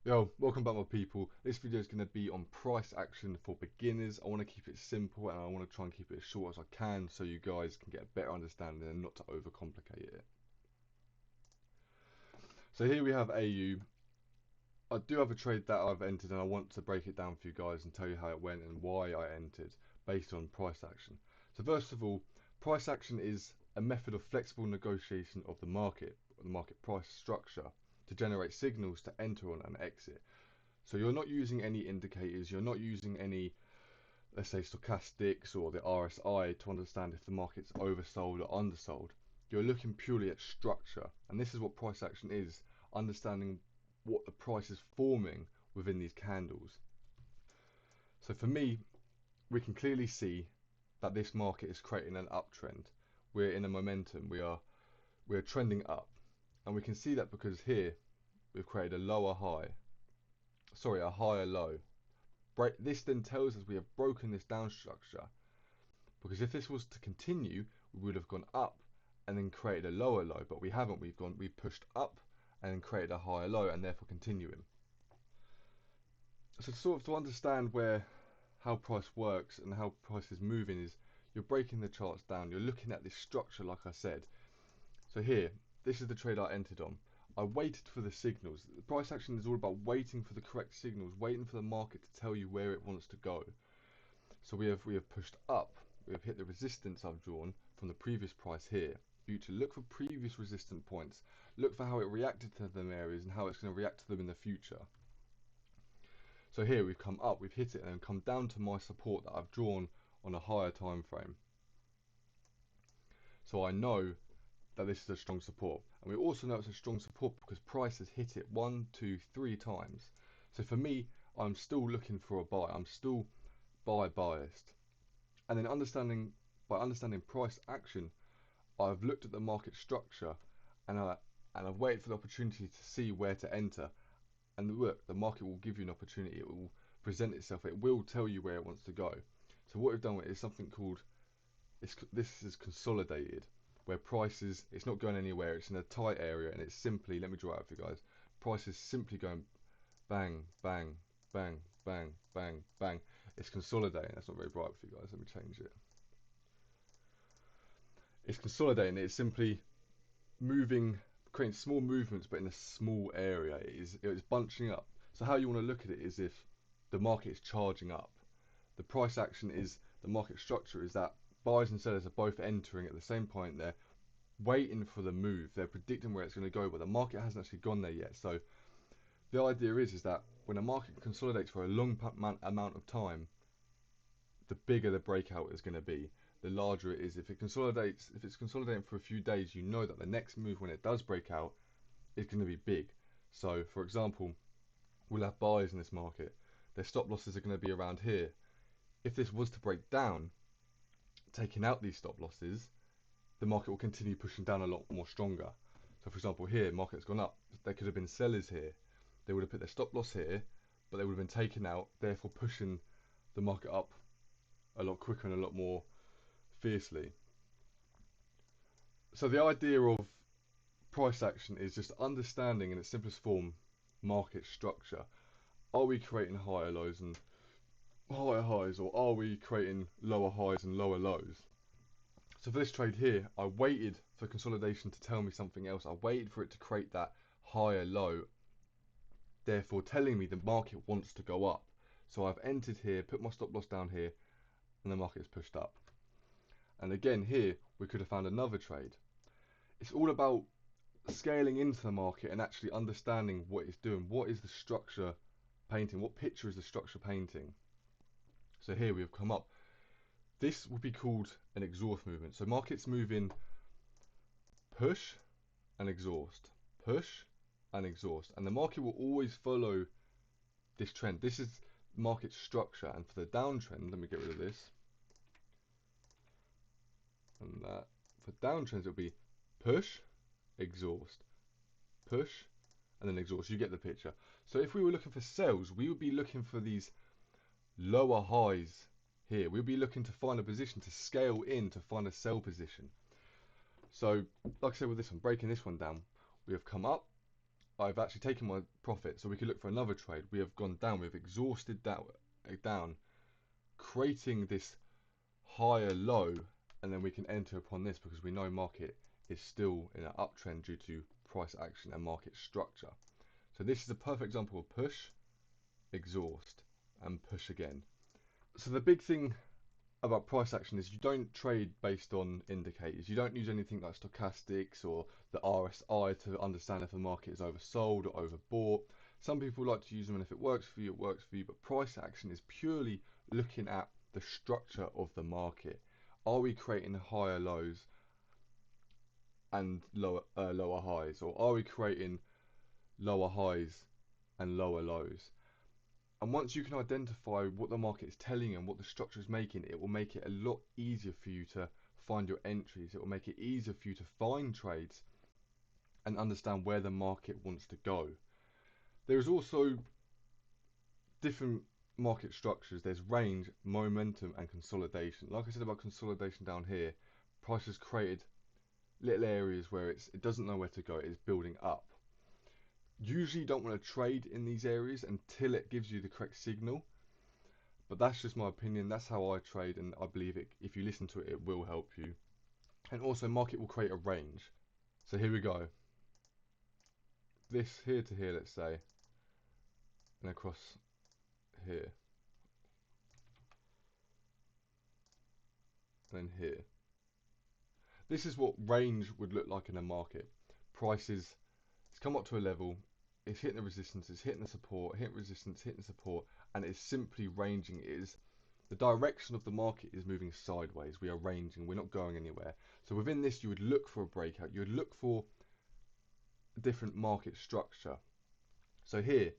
Yo, welcome back my people. This video is going to be on price action for beginners. I want to keep it simple and I want to try and keep it as short as I can so you guys can get a better understanding and not to overcomplicate it. So here we have AU. I do have a trade that I've entered and I want to break it down for you guys and tell you how it went and why I entered based on price action. So first of all, price action is a method of flexible negotiation of the market price structure to generate signals to enter on and exit. So you're not using any indicators, you're not using any, let's say, stochastics or the RSI to understand if the market's oversold or undersold. You're looking purely at structure, and this is what price action is, understanding what the price is forming within these candles. So for me, we can clearly see that this market is creating an uptrend. We're in a momentum, we're trending up, and we can see that because here we've created a higher low. This then tells us we have broken this down structure, because if this was to continue, we would have gone up and then created a lower low, but we haven't. We've pushed up and then created a higher low and therefore continuing. So to understand how price works and how price is moving is you're breaking the charts down. You're looking at this structure, like I said. So here, this is the trade I entered on. I waited for the signals. The price action is all about waiting for the correct signals, waiting for the market to tell you where it wants to go. So we have pushed up. We have hit the resistance I've drawn from the previous price here. Future, look for previous resistant points. Look for how it reacted to them areas and how it's going to react to them in the future. So here we've come up, we've hit it, and then come down to my support that I've drawn on a higher time frame. So I know that this is a strong support, and we also know it's a strong support because price has hit it 1, 2, 3 times. So for me, I'm still looking for a buy. I'm still buy biased. And then by understanding price action, I've looked at the market structure and I've waited for the opportunity to see where to enter. And look, the market will give you an opportunity. It will present itself. It will tell you where it wants to go. So what we've done is something called this is consolidated, where prices it's not going anywhere. It's in a tight area and it's simply, let me draw it out for you guys. Price is simply going bang, bang, bang, bang, bang, bang. It's consolidating. That's not very bright for you guys. Let me change it. It's consolidating. It's simply moving, creating small movements, but in a small area. It's bunching up. So how you want to look at it is if the market is charging up. The price action is the market structure is that buyers and sellers are both entering at the same point. They're waiting for the move. They're predicting where it's going to go, but the market hasn't actually gone there yet. So the idea is that when a market consolidates for a long amount of time, the bigger the breakout is going to be, the larger it is. If it's consolidating for a few days, you know that the next move when it does break out is going to be big. So for example, we'll have buyers in this market. Their stop losses are going to be around here. If this was to break down, taking out these stop losses, the market will continue pushing down a lot more stronger. So for example, here, market's gone up. There could have been sellers here. They would have put their stop loss here, but they would have been taken out, therefore pushing the market up a lot quicker and a lot more fiercely. So the idea of price action is just understanding in its simplest form market structure. Are we creating higher lows and higher highs, or are we creating lower highs and lower lows? So for this trade here, I waited for consolidation to tell me something else. I waited for it to create that higher low, therefore telling me the market wants to go up. So I've entered here, put my stop loss down here, and the market has pushed up. And again here, we could have found another trade. It's all about scaling into the market and actually understanding what it's doing. What is the structure painting? What picture is the structure painting? So here we have come up. This would be called an exhaust movement. So markets move in push and exhaust, push and exhaust, and the market will always follow this trend. This is market structure, and for the downtrend, let me get rid of this. And that for downtrends it'll be push, exhaust, push, and then exhaust. You get the picture. So if we were looking for sells, we would be looking for these lower highs here. We'll be looking to find a position to scale in to find a sell position. So like I said with this one, breaking this one down, we have come up. I've actually taken my profit, so we could look for another trade. We have gone down, we've exhausted that down, creating this higher low, and then we can enter upon this because we know market is still in an uptrend due to price action and market structure. So this is a perfect example of push, exhaust, and push again. So the big thing about price action is you don't trade based on indicators. You don't use anything like stochastics or the RSI to understand if the market is oversold or overbought. Some people like to use them, and if it works for you, it works for you. But price action is purely looking at the structure of the market. Are we creating higher lows and lower highs, or are we creating lower highs and lower lows? And once you can identify what the market is telling you and what the structure is making, it will make it a lot easier for you to find your entries. It will make it easier for you to find trades and understand where the market wants to go. There is also different market structures. There's range, momentum, and consolidation. Like I said about consolidation down here, price has created little areas where it doesn't know where to go. It is building up. Usually you don't want to trade in these areas until it gives you the correct signal. But that's just my opinion. That's how I trade, and I believe it. If you listen to it, it will help you. And also, market will create a range. So here we go. This here to here, let's say, and across here, and then here. This is what range would look like in a market. Prices, it's come up to a level. It's hitting the resistance. It's hitting the support. Hitting resistance. Hitting support, and it's simply ranging. It is the direction of the market is moving sideways. We are ranging. We're not going anywhere. So within this, you would look for a breakout. You would look for a different market structure. So here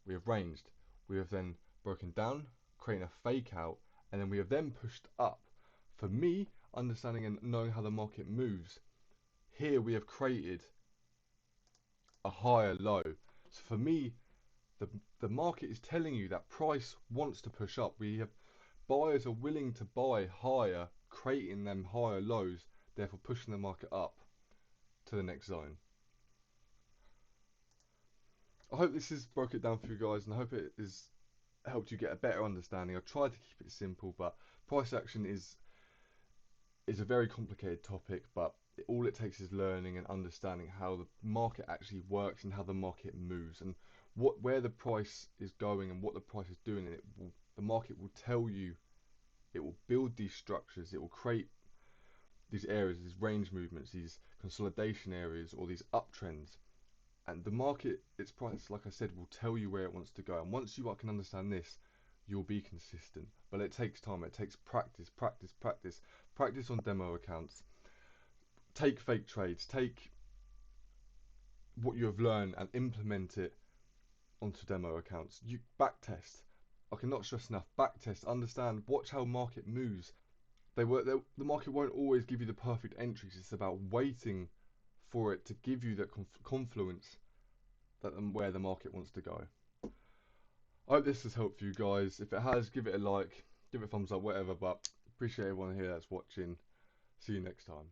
we have ranged. We have then broken down, creating a fake out, and then we have then pushed up. For me, understanding and knowing how the market moves, here we have created a higher low. So for me, the market is telling you that price wants to push up. We have buyers are willing to buy higher, creating them higher lows, therefore pushing the market up to the next zone. I hope this has broke it down for you guys, and I hope it has helped you get a better understanding. I tried to keep it simple, but price action is a very complicated topic, but all it takes is learning and understanding how the market actually works and how the market moves and where the price is going and what the price is doing, and the market will tell you. It will build these structures. It will create these areas, these range movements, these consolidation areas, or these uptrends. And the market, its price, like I said, will tell you where it wants to go. And once you can understand this, you'll be consistent. But it takes time. It takes practice, practice, practice. Practice on demo accounts. Take fake trades. Take what you have learned and implement it onto demo accounts. You backtest. I cannot stress enough. Backtest. Understand. Watch how market moves. The market won't always give you the perfect entries. It's about waiting for it to give you that confluence that where the market wants to go. I hope this has helped you guys. If it has, give it a like, give it a thumbs up, whatever. But appreciate everyone here that's watching. See you next time.